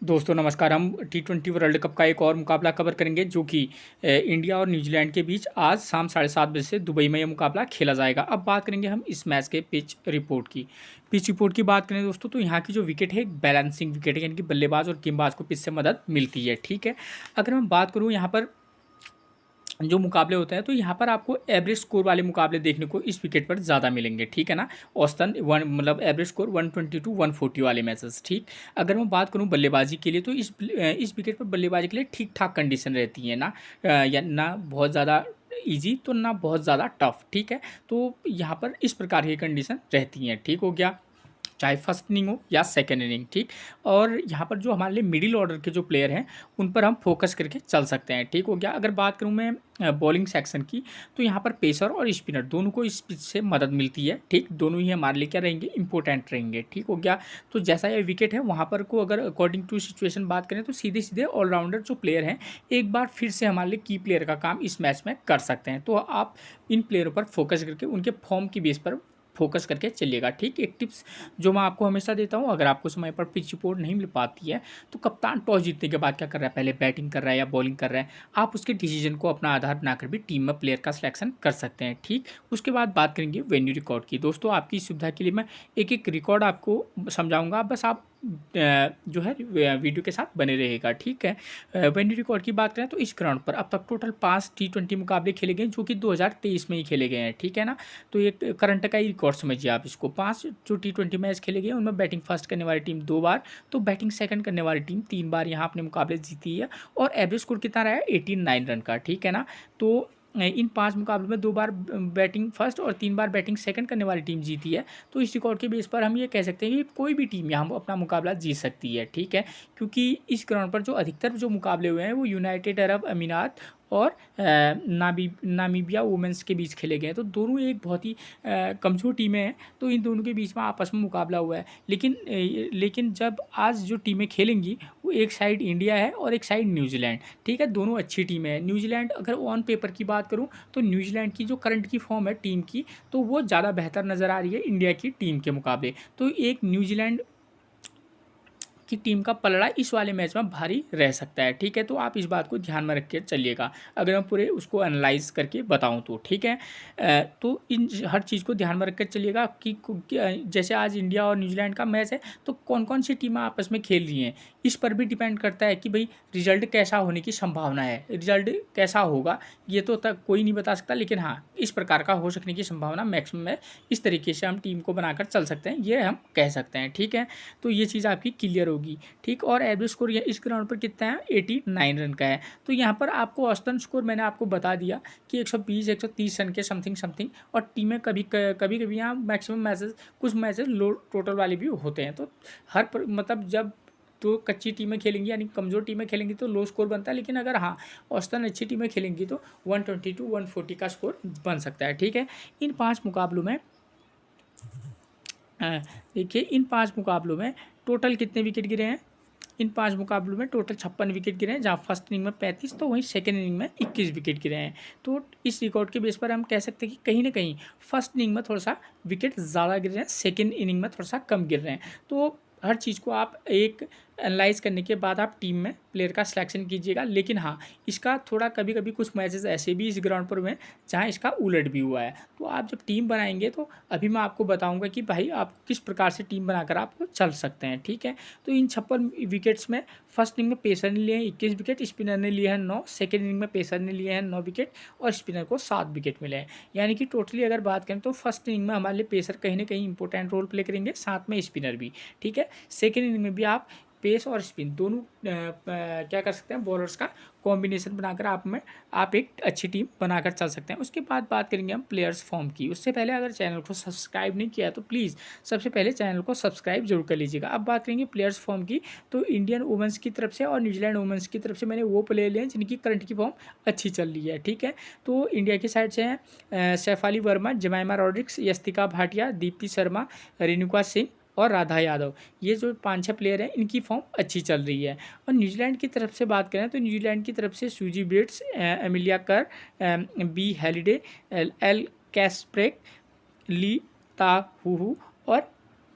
दोस्तों नमस्कार। हम T20 वर्ल्ड कप का एक और मुकाबला कवर करेंगे जो कि इंडिया और न्यूजीलैंड के बीच आज शाम 7:30 बजे से दुबई में यह मुकाबला खेला जाएगा। अब बात करेंगे हम इस मैच के पिच रिपोर्ट की। पिच रिपोर्ट की बात करें दोस्तों तो यहाँ की जो विकेट है एक बैलेंसिंग विकेट है, यानी कि बल्लेबाज और गेंदबाज को पिच से मदद मिलती है। ठीक है, अगर मैं बात करूँ यहाँ पर जो मुकाबले होते हैं तो यहाँ पर आपको एवरेज स्कोर वाले मुकाबले देखने को इस विकेट पर ज़्यादा मिलेंगे। ठीक है ना, औसतन वन मतलब एवरेज स्कोर 120 टू 140 वाले मैचेस। ठीक, अगर मैं बात करूँ बल्लेबाजी के लिए तो इस विकेट पर बल्लेबाजी के लिए ठीक ठाक कंडीशन रहती है ना, या ना बहुत ज़्यादा ईजी तो ना बहुत ज़्यादा टफ। ठीक है, तो यहाँ पर इस प्रकार की कंडीशन रहती हैं। ठीक हो गया, चाहे फर्स्ट इनिंग हो या सेकेंड इनिंग। ठीक, और यहाँ पर जो हमारे लिए मिडिल ऑर्डर के जो प्लेयर हैं उन पर हम फोकस करके चल सकते हैं। ठीक हो गया, अगर बात करूँ मैं बॉलिंग सेक्शन की तो यहाँ पर पेसर और स्पिनर दोनों को इस पिच से मदद मिलती है। ठीक, दोनों ही हमारे लिए क्या रहेंगे, इंपॉर्टेंट रहेंगे। ठीक हो गया, तो जैसा ये विकेट है वहाँ पर को अगर अकॉर्डिंग टू सिचुएशन बात करें तो सीधे सीधे ऑलराउंडर जो प्लेयर हैं एक बार फिर से हमारे लिए की प्लेयर का काम इस मैच में कर सकते हैं। तो आप इन प्लेयरों पर फोकस करके उनके फॉर्म की बेस पर फोकस करके चलिएगा। ठीक, एक टिप्स जो मैं आपको हमेशा देता हूँ, अगर आपको समय पर पिच रिपोर्ट नहीं मिल पाती है तो कप्तान टॉस जीतने के बाद क्या कर रहा है, पहले बैटिंग कर रहा है या बॉलिंग कर रहा है, आप उसके डिसीजन को अपना आधार बनाकर भी टीम में प्लेयर का सिलेक्शन कर सकते हैं। ठीक, उसके बाद बात करेंगे वेन्यू रिकॉर्ड की। दोस्तों आपकी सुविधा के लिए मैं एक एक रिकॉर्ड आपको समझाऊंगा, बस आप जो है वीडियो के साथ बने रहेगा। ठीक है, वेन्यू रिकॉर्ड की बात करें तो इस ग्राउंड पर अब तक टोटल 5 T20 मुकाबले खेले गए जो कि 2023 में ही खेले गए हैं। ठीक है ना, तो ये करंट का ही रिकॉर्ड समझिए आप इसको। 5 जो T20 मैच खेले गए उनमें बैटिंग फर्स्ट करने वाली टीम 2 बार, तो बैटिंग सेकंड करने वाली टीम 3 बार यहाँ अपने मुकाबले जीती है। और एवरेज स्कोर कितना रहा है, 89 रन का। ठीक है ना, तो इन 5 मुकाबलों में 2 बार बैटिंग फर्स्ट और 3 बार बैटिंग सेकंड करने वाली टीम जीती है। तो इस रिकॉर्ड के बेस पर हम ये कह सकते हैं कि कोई भी टीम यहाँ अपना मुकाबला जीत सकती है। ठीक है, क्योंकि इस ग्राउंड पर जो अधिकतर जो मुकाबले हुए हैं वो यूनाइटेड अरब अमीरात और नामीबिया वुमेंस के बीच खेले गए हैं। तो दोनों एक बहुत ही कमज़ोर टीमें हैं, तो इन दोनों के बीच में आपस में मुकाबला हुआ है। लेकिन जब आज जो टीमें खेलेंगी वो एक साइड इंडिया है और एक साइड न्यूजीलैंड। ठीक है, दोनों अच्छी टीमें हैं। न्यूजीलैंड अगर ऑन पेपर की बात करूं तो न्यूजीलैंड की जो करंट की फॉर्म है टीम की तो वो ज़्यादा बेहतर नज़र आ रही है इंडिया की टीम के मुकाबले। तो एक न्यूजीलैंड की टीम का पलड़ा इस वाले मैच में भारी रह सकता है। ठीक है, तो आप इस बात को ध्यान में रख के चलिएगा अगर मैं पूरे उसको एनालाइज करके बताऊं तो। ठीक है, तो इन हर चीज़ को ध्यान में रख कर चलिएगा कि जैसे आज इंडिया और न्यूजीलैंड का मैच है तो कौन कौन सी टीमें आपस में खेल रही हैं इस पर भी डिपेंड करता है कि भाई रिजल्ट कैसा होने की संभावना है। रिजल्ट कैसा होगा ये तो तक कोई नहीं बता सकता, लेकिन हाँ इस प्रकार का हो सकने की संभावना मैक्सिमम है। इस तरीके से हम टीम को बनाकर चल सकते हैं, ये हम कह सकते हैं। ठीक है, तो ये चीज़ आपकी क्लियर होगी। ठीक, और एवरेज स्कोर इस ग्राउंड पर कितना है, 89 रन का है। तो यहाँ पर आपको औसतन स्कोर मैंने आपको बता दिया कि 120-130 रन के समथिंग, और टीमें कभी कभी यहाँ मैक्सिमम मैचेस कुछ मैचेस लो टोटल वाले भी होते हैं। तो मतलब जब तो कच्ची टीमें खेलेंगी यानी कमज़ोर टीमें खेलेंगी तो लो स्कोर बनता है, लेकिन अगर हाँ औसतन अच्छी टीमें खेलेंगी तो 120 टू 140 का स्कोर बन सकता है। ठीक है, इन 5 मुकाबलों में देखिए इन 5 मुकाबलों में टोटल कितने विकेट गिरे हैं। इन 5 मुकाबलों में टोटल 56 विकेट गिरे हैं, जहाँ फर्स्ट इनिंग में 35 तो वहीं सेकेंड इनिंग में 21 विकेट गिरे हैं। तो इस रिकॉर्ड के बेस पर हम कह सकते हैं कि कहीं ना कहीं फर्स्ट इनिंग में थोड़ा सा विकेट ज़्यादा गिर रहे हैं, सेकेंड इनिंग में थोड़ा सा कम गिर रहे हैं। तो हर चीज़ को आप एक एनालाइज करने के बाद आप टीम में प्लेयर का सिलेक्शन कीजिएगा। लेकिन हाँ इसका थोड़ा कभी कभी कुछ मैचेस ऐसे भी इस ग्राउंड पर हुए हैं जहाँ इसका उलट भी हुआ है। तो आप जब टीम बनाएंगे तो अभी मैं आपको बताऊंगा कि भाई आप किस प्रकार से टीम बनाकर आप चल सकते हैं। ठीक है, तो इन 56 विकेट्स में फर्स्ट इनिंग में पेसर ने लिए हैं 21 विकेट, स्पिनर ने लिए हैं 9, सेकेंड इनिंग में पेसर ने लिए हैं 9 विकेट और स्पिनर को 7 विकेट मिले हैं। यानी कि टोटली अगर बात करें तो फर्स्ट इनिंग में हमारे लिए पेसर कहीं ना कहीं इंपॉर्टेंट रोल प्ले करेंगे, साथ में स्पिनर भी। ठीक है, सेकेंड इनिंग में भी आप पेस और स्पिन दोनों क्या कर सकते हैं, बॉलर्स का कॉम्बिनेशन बनाकर आप एक अच्छी टीम बनाकर चल सकते हैं। उसके बाद बात करेंगे हम प्लेयर्स फॉर्म की। उससे पहले अगर चैनल को सब्सक्राइब नहीं किया तो प्लीज़ सबसे पहले चैनल को सब्सक्राइब जरूर कर लीजिएगा। अब बात करेंगे प्लेयर्स फॉर्म की, तो इंडियन वुमेंस की तरफ से और न्यूजीलैंड वुमेंस की तरफ से मैंने वो प्लेयर लिए हैं जिनकी करंट की फॉर्म अच्छी चल रही है। ठीक है, तो इंडिया की साइड से हैं सैफाली वर्मा, जमाइमा रॉड्रिक्स, यस्तिका भाटिया, दीप्ति शर्मा, रेणुका सिंह और राधा यादव। ये जो 5-6 प्लेयर हैं इनकी फॉर्म अच्छी चल रही है। और न्यूजीलैंड की तरफ से बात करें तो न्यूजीलैंड की तरफ से सूजी ब्रिट्स, एमिलिया कर, बी हेलिडे, एल कैस्प्रेक, ली ताहू और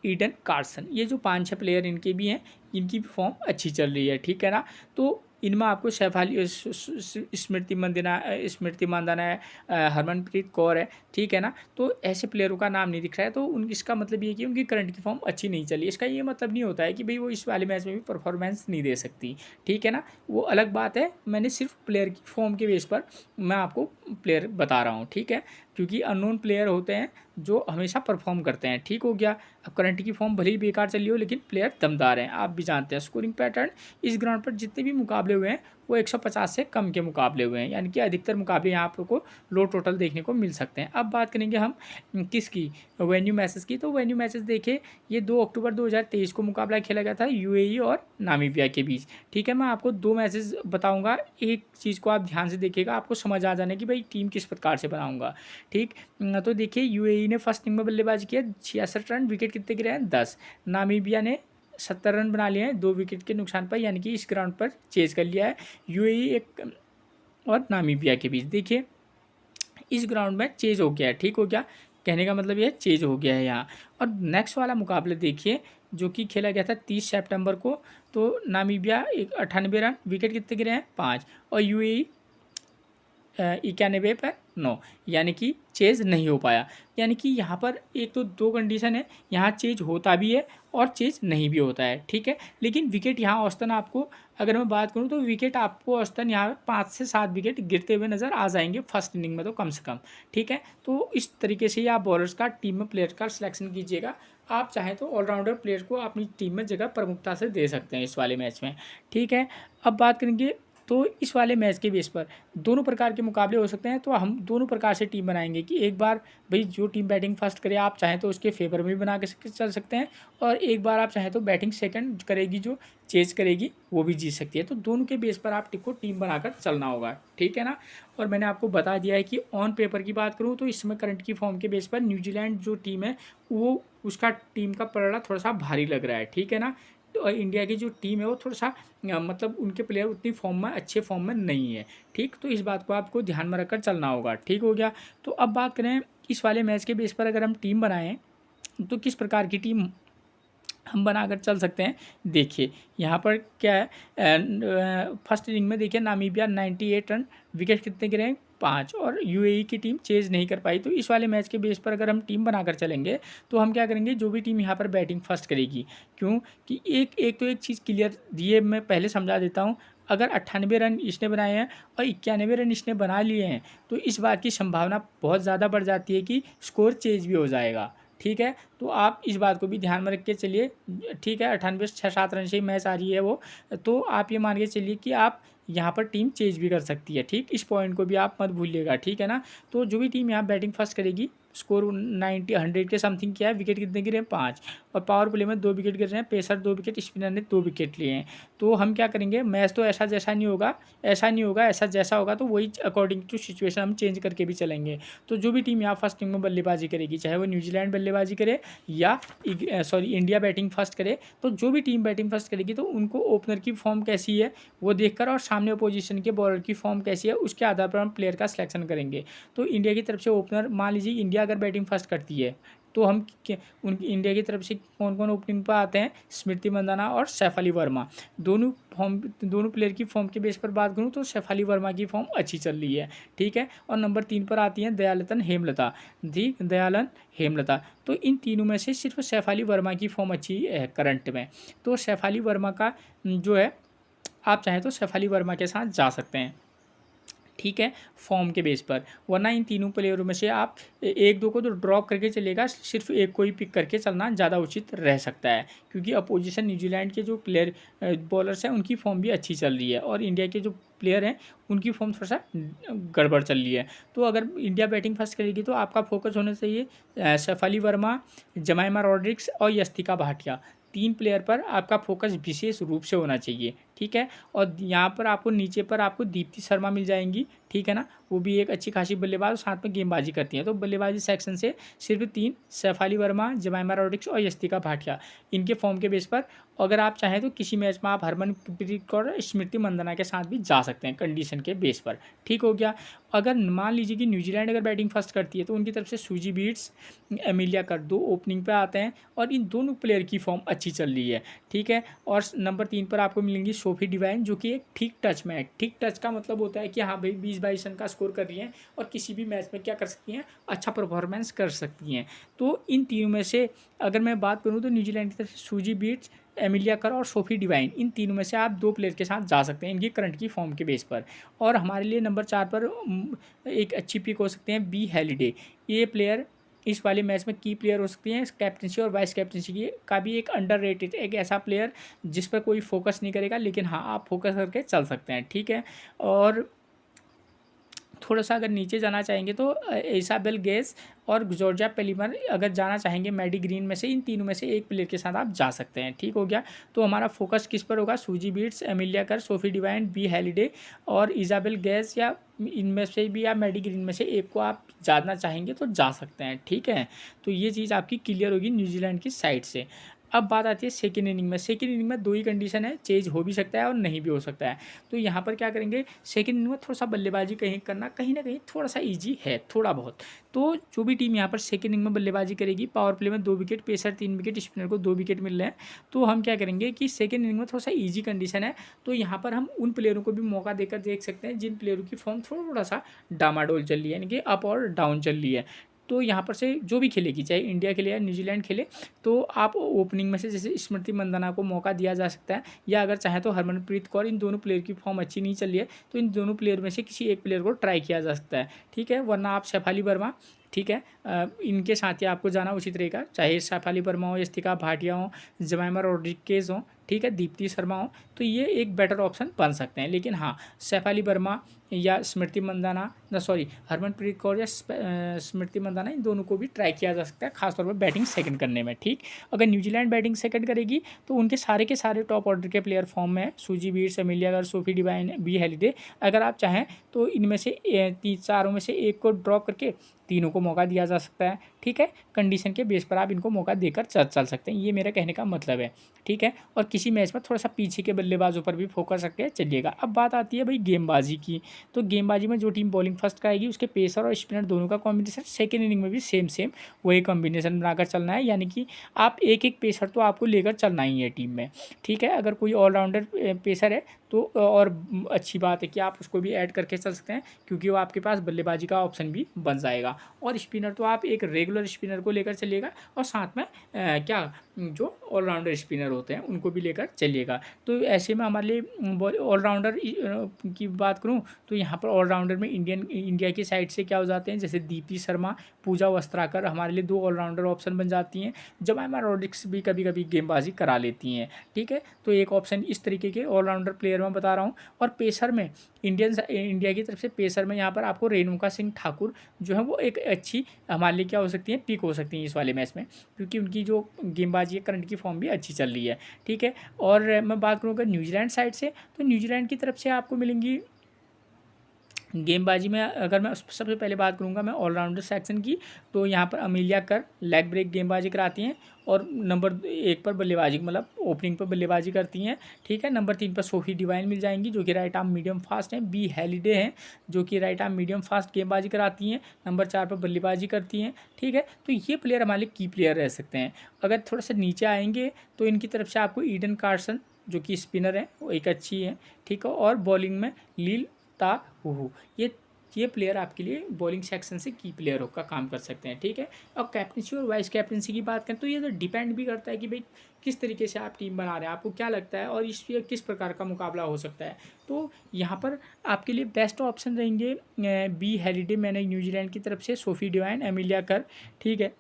ईडन कार्सन, ये जो 5-6 प्लेयर इनके भी हैं इनकी भी फॉर्म अच्छी चल रही है, ठीक है ना। तो इनमें आपको शेफाली स्मृति मंदाना है, हरमनप्रीत कौर है, ठीक है ना। तो ऐसे प्लेयरों का नाम नहीं दिख रहा है, तो उन इसका मतलब ये है कि उनकी करंट की फॉर्म अच्छी नहीं चली। इसका ये मतलब नहीं होता है कि भाई वो इस वाले मैच में भी परफॉर्मेंस नहीं दे सकती, ठीक है ना। वो अलग बात है, मैंने सिर्फ प्लेयर की फॉर्म के बेस पर मैं आपको प्लेयर बता रहा हूँ, ठीक है। क्योंकि अननोन प्लेयर होते हैं जो हमेशा परफॉर्म करते हैं, ठीक हो गया। अब करंट की फॉर्म भले ही बेकार चली हो, लेकिन प्लेयर दमदार हैं, आप भी जानते हैं। स्कोरिंग पैटर्न इस ग्राउंड पर जितने भी मुकाबले हुए हैं वो 150 से कम के मुकाबले हुए हैं, यानी कि अधिकतर मुकाबले यहाँ आपको लो टोटल देखने को मिल सकते हैं। अब बात करेंगे हम किसकी, वेन्यू मैचेस की। तो वेन्यू मैचेस देखिए, ये 2 अक्टूबर 2023 को मुकाबला खेला गया था यूएई और नामीबिया के बीच, ठीक है। मैं आपको 2 मैचेस बताऊंगा, एक चीज़ को आप ध्यान से देखिएगा, आपको समझ आ जाने कि भाई टीम किस प्रकार से बनाऊंगा, ठीक। तो देखिए, यूएई ने फर्स्ट इनिंग में बल्लेबाजी किया, 66 रन, विकेट कितने गिरे हैं 10। नामीबिया ने 70 रन बना लिए हैं 2 विकेट के नुकसान पर, यानी कि इस ग्राउंड पर चेज कर लिया है यूएई एक और नामीबिया के बीच। देखिए, इस ग्राउंड में चेज हो गया है, ठीक हो गया, कहने का मतलब ये चेज हो गया है यहाँ। और नेक्स्ट वाला मुकाबला देखिए, जो कि खेला गया था 30 सितंबर को। तो नामीबिया 98 रन, विकेट कितने गिरे हैं 5, और यूएई 91 पर 9, यानी कि चेज नहीं हो पाया। यानी कि यहाँ पर एक तो 2 कंडीशन है, यहाँ चेज होता भी है और चेज नहीं भी होता है, ठीक है। लेकिन विकेट यहाँ औसतन आपको, अगर मैं बात करूँ तो विकेट आपको औसतन यहाँ 5 से 7 विकेट गिरते हुए नज़र आ जाएंगे फर्स्ट इनिंग में, तो कम से कम, ठीक है। तो इस तरीके से ही आप बॉलर्स का टीम में प्लेयर का सिलेक्शन कीजिएगा। आप चाहें तो ऑलराउंडर प्लेयर को अपनी टीम में जगह प्रमुखता से दे सकते हैं इस वाले मैच में, ठीक है। अब बात करेंगे, तो इस वाले मैच के बेस पर दोनों प्रकार के मुकाबले हो सकते हैं। तो हम दोनों प्रकार से टीम बनाएंगे कि एक बार भाई जो टीम बैटिंग फर्स्ट करे, आप चाहें तो उसके फेवर में भी बना के चल सकते हैं, और एक बार आप चाहें तो बैटिंग सेकंड करेगी जो चेज करेगी वो भी जीत सकती है। तो दोनों के बेस पर आप को टीम बनाकर चलना होगा, ठीक है ना। और मैंने आपको बता दिया है कि ऑन पेपर की बात करूँ तो इस समय करंट की फॉर्म के बेस पर न्यूजीलैंड जो टीम है वो, उसका टीम का पलड़ा थोड़ा सा भारी लग रहा है, ठीक है ना। तो इंडिया की जो टीम है वो थोड़ा सा मतलब उनके प्लेयर उतनी फॉर्म में, अच्छे फॉर्म में नहीं है, ठीक। तो इस बात को आपको ध्यान में रखकर चलना होगा, ठीक हो गया। तो अब बात करें इस वाले मैच के बेस पर, अगर हम टीम बनाएं तो किस प्रकार की टीम हम बनाकर चल सकते हैं। देखिए, यहाँ पर क्या है, फर्स्ट इनिंग में देखिए नामीबिया 98 रन, विकेट कितने गिरे हैं 5, और यूएई की टीम चेज नहीं कर पाई। तो इस वाले मैच के बेस पर अगर हम टीम बनाकर चलेंगे तो हम क्या करेंगे, जो भी टीम यहाँ पर बैटिंग फर्स्ट करेगी, क्यों कि एक चीज़ क्लियर दिए, मैं पहले समझा देता हूँ। अगर 98 रन इसने बनाए हैं और 91 रन इसने बना लिए हैं, तो इस बात की संभावना बहुत ज़्यादा बढ़ जाती है कि स्कोर चेंज भी हो जाएगा, ठीक है। तो आप इस बात को भी ध्यान में रख के चलिए, ठीक है। 98 6-7 रन से ही मैच आ रही है वो, तो आप ये मान के चलिए कि आप यहाँ पर टीम चेंज भी कर सकती है, ठीक। इस पॉइंट को भी आप मत भूलिएगा, ठीक है ना। तो जो भी टीम यहाँ बैटिंग फर्स्ट करेगी, स्कोर 90 100 के समथिंग किया है, विकेट कितने गिरे हैं 5, और पावर प्ले में 2 विकेट गिर रहे हैं, पेसर 2 विकेट, स्पिनर ने 2 विकेट लिए हैं। तो हम क्या करेंगे, मैच तो ऐसा जैसा नहीं होगा, ऐसा नहीं होगा, ऐसा जैसा होगा तो वही अकॉर्डिंग टू सिचुएशन हम चेंज करके भी चलेंगे। तो जो भी टीम यहाँ फर्स्ट इनिंग में बल्लेबाजी करेगी, चाहे वो न्यूजीलैंड बल्लेबाजी करे या इंडिया बैटिंग फर्स्ट करे, तो जो भी टीम बैटिंग फर्स्ट करेगी तो उनको ओपनर की फॉर्म कैसी है वो देखकर, और सामने अपोजिशन के बॉलर की फॉर्म कैसी है उसके आधार पर हम प्लेयर का सिलेक्शन करेंगे। तो इंडिया की तरफ से ओपनर, मान लीजिए इंडिया अगर बैटिंग फर्स्ट करती है, तो हम उनकी इंडिया की तरफ से कौन कौन ओपनिंग पर आते हैं, स्मृति मंदाना और सैफ अली वर्मा। दोनों प्लेयर की फॉर्म के बेस पर बात करूं तो सैफ अली वर्मा की फॉर्म अच्छी चल रही है, ठीक है। और नंबर 3 पर आती हैं दयालन हेमलता। तो इन तीनों में से सिर्फ सैफ अली वर्मा की फॉर्म अच्छी है करंट में। तो सैफ अली वर्मा का जो है, आप चाहें तो सैफ अली वर्मा के साथ जा सकते हैं, ठीक है, फॉर्म के बेस पर। वरना इन तीनों प्लेयरों में से आप एक दो को तो ड्रॉप करके चलेगा, सिर्फ एक को ही पिक करके चलना ज़्यादा उचित रह सकता है, क्योंकि अपोजिशन न्यूजीलैंड के जो प्लेयर बॉलर्स हैं उनकी फॉर्म भी अच्छी चल रही है, और इंडिया के जो प्लेयर हैं उनकी फॉर्म थोड़ा सा गड़बड़ चल रही है। तो अगर इंडिया बैटिंग फर्स्ट करेगी तो आपका फोकस होना चाहिए सैफ अली वर्मा, जमाइमा रॉड्रिक्स और यस्तिका भाटिया, 3 प्लेयर पर आपका फोकस विशेष रूप से होना चाहिए, ठीक है। और यहाँ पर आपको नीचे पर आपको दीप्ति शर्मा मिल जाएंगी, ठीक है ना, वो भी एक अच्छी खासी बल्लेबाज और साथ में गेंदबाजी करती हैं। तो बल्लेबाजी सेक्शन से सिर्फ 3 शेफाली वर्मा, जमाइमा रोड्रिग्स और यस्तिका भाटिया, इनके फॉर्म के बेस पर अगर आप चाहें तो किसी मैच में आप हरमनप्रीत कौर और स्मृति मंदाना के साथ भी जा सकते हैं कंडीशन के बेस पर। ठीक हो गया। अगर मान लीजिए कि न्यूजीलैंड अगर बैटिंग फर्स्ट करती है तो उनकी तरफ से सूजी बीट्स, एमिलिया कर दो ओपनिंग पे आते हैं और इन दोनों प्लेयर की फॉर्म अच्छी चल रही है। ठीक है। और नंबर 3 पर आपको मिलेंगी सोफी डिवाइन, जो कि एक ठीक टच में है। ठीक टच का मतलब होता है कि हाँ भाई 20-22 रन का स्कोर कर रही हैं और किसी भी मैच में क्या कर सकती हैं, अच्छा परफॉर्मेंस कर सकती हैं। तो इन तीनों में से अगर मैं बात करूँ तो न्यूजीलैंड की तरफ से सूजी बीट्स, एमिलिया कर और सोफी डिवाइन, इन तीनों में से आप 2 प्लेयर के साथ जा सकते हैं इनकी करंट की फॉर्म के बेस पर। और हमारे लिए नंबर 4 पर एक अच्छी पिक हो सकते हैं बी हैलिडे। ये प्लेयर इस वाले मैच में की प्लेयर हो सकती हैं। कैप्टनसी और वाइस कैप्टनसी की का भी एक अंडररेटेड एक ऐसा प्लेयर जिस पर कोई फोकस नहीं करेगा, लेकिन हाँ आप फोकस करके चल सकते हैं। ठीक है। और थोड़ा सा अगर नीचे जाना चाहेंगे तो इसाबेल गेस और जॉर्जिया पेलिमर अगर जाना चाहेंगे मैडी ग्रीन में से, इन तीनों में से एक प्लेयर के साथ आप जा सकते हैं। ठीक हो गया। तो हमारा फोकस किस पर होगा, सूजी बीट्स, एमिलिया कर, सोफी डिवाइन, बी हैलिडे और इसाबेल गैस, या इनमें से भी या मैडी ग्रीन में से एक को आप जाना चाहेंगे तो जा सकते हैं। ठीक है। तो ये चीज़ आपकी क्लियर होगी न्यूजीलैंड की साइड से। अब बात आती है सेकेंड इनिंग में। सेकेंड इनिंग में 2 ही कंडीशन है, चेंज हो भी सकता है और नहीं भी हो सकता है। तो यहाँ पर क्या करेंगे, सेकेंड इनिंग में थोड़ा सा बल्लेबाजी कहीं ना कहीं थोड़ा सा ईजी है, थोड़ा बहुत। तो जो भी टीम यहाँ पर सेकेंड इनिंग में बल्लेबाजी करेगी, पावर प्ले में 2 विकेट, पेसर 3 विकेट, स्पिनर को 2 विकेट मिल रहे हैं, तो हम क्या करेंगे कि सेकेंड इनिंग में थोड़ा सा ईजी कंडीशन है, तो यहाँ पर हम उन प्लेयरों को भी मौका देकर देख सकते हैं जिन प्लेयरों की फॉर्म थोड़ा सा डामाडोल चल रही है, यानी कि अप और डाउन चल रही है। तो यहाँ पर से जो भी खेलेगी, चाहे इंडिया खेले या न्यूजीलैंड खेले, तो आप ओपनिंग में से जैसे स्मृति मंदाना को मौका दिया जा सकता है, या अगर चाहे तो हरमनप्रीत कौर, इन दोनों प्लेयर की फॉर्म अच्छी नहीं चल रही है तो इन दोनों प्लेयर में से किसी एक प्लेयर को ट्राई किया जा सकता है। ठीक है। वरना आप शेफाली वर्मा, ठीक है, इनके साथ ही आपको जाना उचित रहेगा, चाहे शेफाली वर्मा हो, यस्तिका भाटिया हो, जमाइमा रोड्रिगेज हो, ठीक है, दीप्ति शर्मा हो, तो ये एक बेटर ऑप्शन बन सकते हैं। लेकिन हाँ, शेफाली वर्मा या स्मृति मंदाना हरमनप्रीत कौर या स्मृति मंदाना, इन दोनों को भी ट्राई किया जा सकता है, खासतौर पर बैटिंग सेकंड करने में। ठीक। अगर न्यूजीलैंड बैटिंग सेकंड करेगी तो उनके सारे के सारे टॉप ऑर्डर के प्लेयर फॉर्म में है, सूजी बीट्स, एमिलिया कर, सोफी डिवाइन, बी हैलिडे। अगर आप चाहें तो इनमें से 3-4 में से एक को ड्रॉप करके तीनों को मौका दिया जा सकता है। ठीक है। कंडीशन के बेस पर आप इनको मौका देकर चल सकते हैं, ये मेरा कहने का मतलब है। ठीक है। और किसी मैच में थोड़ा सा पीछे के बल्लेबाजों पर भी फोकस रख के चलिएगा। अब बात आती है भाई गेंदबाजी की। तो गेंदबाजी में जो टीम बॉलिंग फर्स्ट कराएगी उसके पेसर और स्पिनर दोनों का कॉम्बिनेशन सेकेंड इनिंग में भी सेम वही कॉम्बिनेशन बनाकर चलना है, यानी कि आप एक एक पेसर तो आपको लेकर चलना ही है टीम में। ठीक है। अगर कोई ऑलराउंडर पेसर है तो और अच्छी बात है कि आप उसको भी ऐड करके चल सकते हैं, क्योंकि वो आपके पास बल्लेबाजी का ऑप्शन भी बन जाएगा। और स्पिनर तो आप एक रेगुलर स्पिनर को लेकर चलिएगा और साथ में जो ऑलराउंडर स्पिनर होते हैं उनको भी लेकर चलिएगा। तो ऐसे में हमारे लिए ऑलराउंडर की बात करूं तो यहाँ पर ऑलराउंडर में इंडिया की साइड से क्या हो जाते हैं, जैसे दीप्ति शर्मा, पूजा वस्त्राकर हमारे लिए 2 ऑलराउंडर ऑप्शन बन जाती हैं। जमाइमा रोड्रिग्स भी कभी कभी गेंदबाजी करा लेती हैं। ठीक है। तो एक ऑप्शन इस तरीके के ऑलराउंडर प्लेयर मैं बता रहा हूँ। और पेसर में इंडिया की तरफ से पेसर में यहाँ पर आपको रेणुका सिंह ठाकुर जो है वो एक अच्छी हमारे लिए क्या हो सकती है, पिक हो सकती है इस वाले मैच में, क्योंकि उनकी जो गेंदबाजी है करंट की फॉर्म भी अच्छी चल रही है। ठीक है। और मैं बात करूँ अगर न्यूजीलैंड साइड से, तो न्यूजीलैंड की तरफ से आपको मिलेंगी गेंदबाजी में। अगर मैं सबसे पहले बात करूंगा मैं ऑलराउंडर सेक्शन की, तो यहाँ पर अमेलिया कर लेग ब्रेक गेंदबाजी कराती हैं और नंबर 1 पर बल्लेबाजी मतलब ओपनिंग पर बल्लेबाजी करती हैं। ठीक है। नंबर 3 पर सोफी डिवाइन मिल जाएंगी जो कि राइट आर्म मीडियम फास्ट हैं। बी हैलिडे हैं जो कि राइट आर्म मीडियम फास्ट गेंदबाजी कराती हैं, नंबर 4 पर बल्लेबाजी करती हैं। ठीक है। तो ये प्लेयर हमारे की प्लेयर रह सकते हैं। अगर थोड़ा सा नीचे आएंगे तो इनकी तरफ से आपको ईडन कार्सन जो कि स्पिनर है वो एक अच्छी है। ठीक है। और बॉलिंग में लील ताहू, ये प्लेयर आपके लिए बॉलिंग सेक्शन से की प्लेयरों का काम कर सकते हैं। ठीक है। और कैप्टनसी और वाइस कैप्टनसी की बात करें तो ये तो डिपेंड भी करता है कि भाई किस तरीके से आप टीम बना रहे हैं, आपको क्या लगता है और इस किस प्रकार का मुकाबला हो सकता है। तो यहाँ पर आपके लिए बेस्ट ऑप्शन रहेंगे बी हैलिडे, मैंने न्यूजीलैंड की तरफ से, सोफी डिवाइन, एमिलिया कर। ठीक है।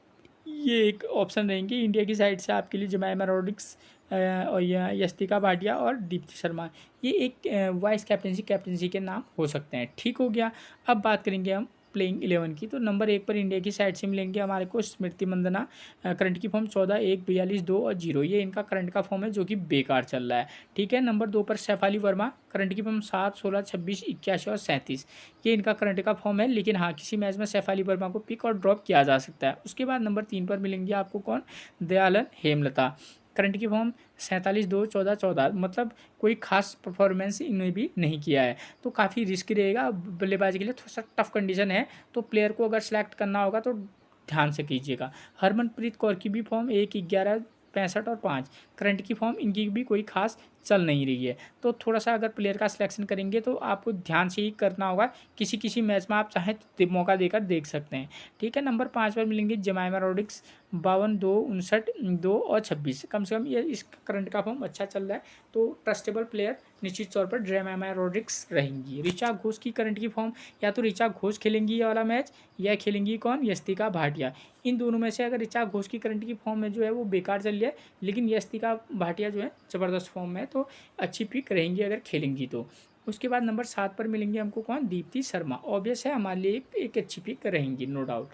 ये एक ऑप्शन रहेंगे। इंडिया की साइड से आपके लिए जमाइमा रोड्रिग्स और यस्तिका भाटिया और दीप्ति शर्मा, ये एक वाइस कैप्टनसी के नाम हो सकते हैं। ठीक हो गया। अब बात करेंगे हम प्लेइंग 11 की। तो नंबर 1 पर इंडिया की साइड से मिलेंगे हमारे को स्मृति मंदाना, करंट की फॉर्म 14, 1, 42, 2 और 0, ये इनका करंट का फॉर्म है जो कि बेकार चल रहा है। ठीक है, नंबर 2 पर शेफाली वर्मा, करंट की फॉर्म 7, 16, 26, 81 और 37, ये इनका करंट का फॉर्म है। लेकिन हाँ, किसी मैच में शेफाली वर्मा को पिक और ड्रॉप किया जा सकता है। उसके बाद नंबर 3 पर मिलेंगे आपको कौन, दयालन हेमलता, करंट की फॉर्म 47, 2, 14, 14, मतलब कोई खास परफॉर्मेंस इन्होंने भी नहीं किया है, तो काफ़ी रिस्की रहेगा बल्लेबाजी के लिए। थोड़ा सा टफ कंडीशन है, तो प्लेयर को अगर सेलेक्ट करना होगा तो ध्यान से कीजिएगा। हरमनप्रीत कौर की भी फॉर्म 1, 11, 65 और 5, करंट की फॉर्म इनकी भी कोई खास चल नहीं रही है, तो थोड़ा सा अगर प्लेयर का सिलेक्शन करेंगे तो आपको ध्यान से ही करना होगा। किसी किसी मैच में आप चाहें तो मौका देकर देख सकते हैं। ठीक है, नंबर 5 पर मिलेंगे जमाइमा रोड्रिग्स, 52, 2, 59, 2 और 26, कम से कम ये इसका करंट का फॉर्म अच्छा चल रहा है, तो ट्रस्टेबल प्लेयर निश्चित तौर पर जमाइमा रोड्रिग्स रहेंगी। ऋचा घोष की करंट की फॉर्म, या तो ऋचा घोष खेलेंगी ये वाला मैच, या खेलेंगी कौन, यस्तिका भाटिया। इन दोनों में से अगर ऋचा घोष की करंट की फॉर्म में जो है वो बेकार चल रही है, लेकिन यस्तिका भाटिया जो है ज़बरदस्त फॉर्म में, तो अच्छी पिक रहेंगी अगर खेलेंगी तो। उसके बाद नंबर 7 पर मिलेंगे हमको कौन, दीप्ति शर्मा, ऑब्वियस है हमारे लिए एक अच्छी पिक रहेंगी नो डाउट,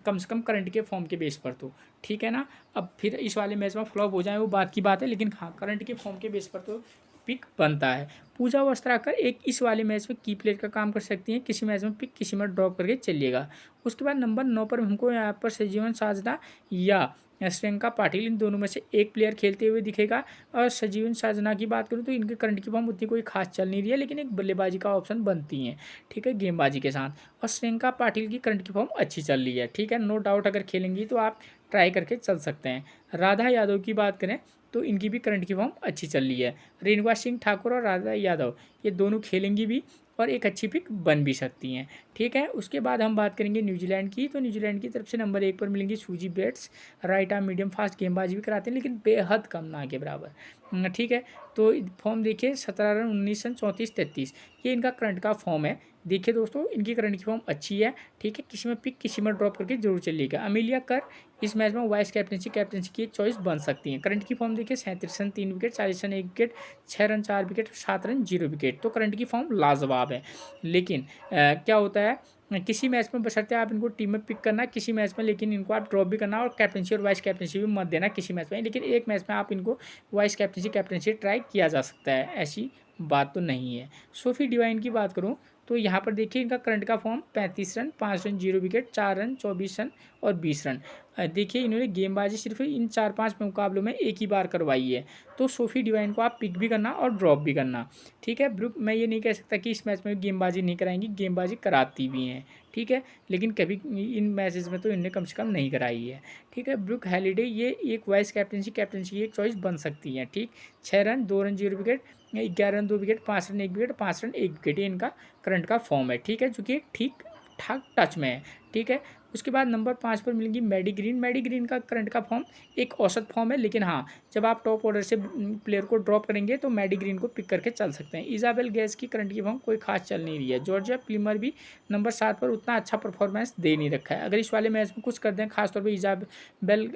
कम से कम करंट के फॉर्म के बेस पर तो। ठीक है ना, अब फिर इस वाले मैच में फ्लॉप हो जाए वो बात की बात है, लेकिन हाँ करंट के फॉर्म के बेस पर तो पिक बनता है। पूजा वस्त्राकर एक इस वाले मैच में की प्लेयर का काम कर सकती हैं, किसी मैच में पिक किसी में ड्रॉप करके चलिएगा। उसके बाद नंबर 9 पर हमको यहाँ पर सजीवन साजना या श्रियंका पाटिल, इन दोनों में से एक प्लेयर खेलते हुए दिखेगा। और सजीवन साजना की बात करूँ तो इनके करंट की फॉर्म उतनी कोई खास चल नहीं रही है, लेकिन एक बल्लेबाजी का ऑप्शन बनती हैं। ठीक है, गेंदबाजी के साथ। और श्रियंका पाटिल की करंट की फॉर्म अच्छी चल रही है। ठीक है, नो डाउट अगर खेलेंगी तो आप ट्राई करके चल सकते हैं। राधा यादव की बात करें तो इनकी भी करंट की फॉर्म अच्छी चल रही है। रेणुका सिंह ठाकुर और राधा यादव ये दोनों खेलेंगी भी और एक अच्छी पिक बन भी सकती हैं। ठीक है, उसके बाद हम बात करेंगे न्यूजीलैंड की। तो न्यूजीलैंड की तरफ से नंबर 1 पर मिलेंगी Suzie Bates, right arm medium fast गेंदबाजी भी कराते हैं, लेकिन बेहद कम, ना के बराबर। ठीक है, तो फॉर्म देखिए 17 रन, 19 रन, 34, 33, ये इनका करंट का फॉर्म है। देखिए दोस्तों, इनकी करंट की फॉर्म अच्छी है। ठीक है, किसी में पिक किसी में ड्रॉप करके जरूर चलिएगा। अमीलिया कर इस मैच में वाइस कैप्टनसी की एक चॉइस बन सकती है। करंट की फॉर्म देखिए 37 run, 3 wicket, 40 run, 1 wicket, 6 run, 4 wicket, 7 run, 0 wicket, तो करंट की फॉर्म लाजवाब है। लेकिन क्या होता है, किसी मैच में बशर्ते आप इनको टीम में पिक करना किसी मैच में, लेकिन इनको आप ड्रॉप भी करना और कैप्टनसी और वाइस कैप्टनसी भी मत देना किसी मैच में, लेकिन एक मैच में आप इनको वाइस कैप्टनसी ट्राई किया जा सकता है, ऐसी बात तो नहीं है। सोफी डिवाइन की बात करूं तो यहाँ पर देखिए इनका करंट का form 35 run, 5 run, 0 wicket, 4 run, 24 run और 20 रन। देखिए इन्होंने गेंदबाजी सिर्फ इन 4-5 मुकाबलों में एक ही बार करवाई है, तो सोफी डिवाइन को आप पिक भी करना और ड्रॉप भी करना। ठीक है, ब्रुक, मैं ये नहीं कह सकता कि इस मैच में गेंदबाजी नहीं कराएंगी, गेंदबाजी कराती भी हैं। ठीक है, लेकिन कभी इन मैचेस में तो इनने कम से कम नहीं कराई है। ठीक है, ब्रुक हैलिडे ये एक वाइस कैप्टनसी की एक चॉइस बन सकती है। ठीक, 6 run, 2 run, 0 wicket, 11 run, 2 wicket, 5 run, 1 wicket, 5 run, 1 wicket, ये इनका करंट का फॉर्म है। ठीक है, जो कि ठीक ठाक टच में है। ठीक है, उसके बाद नंबर 5 पर मिलेंगी मैडी ग्रीन। मैडी ग्रीन का करंट का फॉर्म एक औसत फॉर्म है, लेकिन हाँ जब आप टॉप ऑर्डर से प्लेयर को ड्रॉप करेंगे तो मैडी ग्रीन को पिक करके चल सकते हैं। इजाबेल गैस की करंट की फॉर्म कोई खास चल नहीं रही है। जॉर्जिया प्लीमर भी नंबर 7 पर उतना अच्छा परफॉर्मेंस दे नहीं रखा है। अगर इस वाले मैच में कुछ कर दें खासतौर पर इजाबेल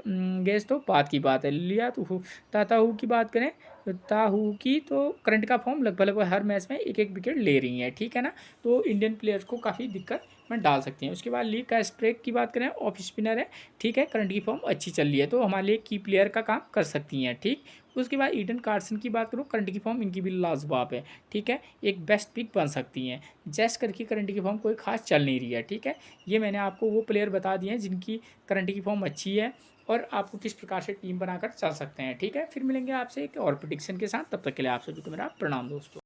गैस तो बात की बात है। लिया तो ताताहू की बात करें ताहू की, तो करंट का फॉर्म लगभग हर मैच में एक एक विकेट ले रही है। ठीक है ना, तो इंडियन प्लेयर्स को काफ़ी दिक्कत में डाल सकते हैं। उसके बाद ली कैस्प्रेक की बात करें, ऑफ स्पिनर है। ठीक है, करंट की फॉर्म अच्छी चल रही है, तो हमारे लिए की प्लेयर का काम कर सकती हैं। ठीक, उसके बाद ईडन कार्सन की बात करूँ, करंट की फॉर्म इनकी भी लाजवाब है। ठीक है, एक बेस्ट पिक बन सकती हैं। जैस्कर की करंट की फॉर्म कोई खास चल नहीं रही है। ठीक है, ये मैंने आपको वो प्लेयर बता दिए हैं जिनकी करंट की फॉर्म अच्छी है और आपको किस प्रकार से टीम बनाकर चल सकते हैं। ठीक है, फिर मिलेंगे आपसे एक और प्रेडिक्शन के साथ, तब तक के लिए आप सभी को मेरा प्रणाम दोस्तों।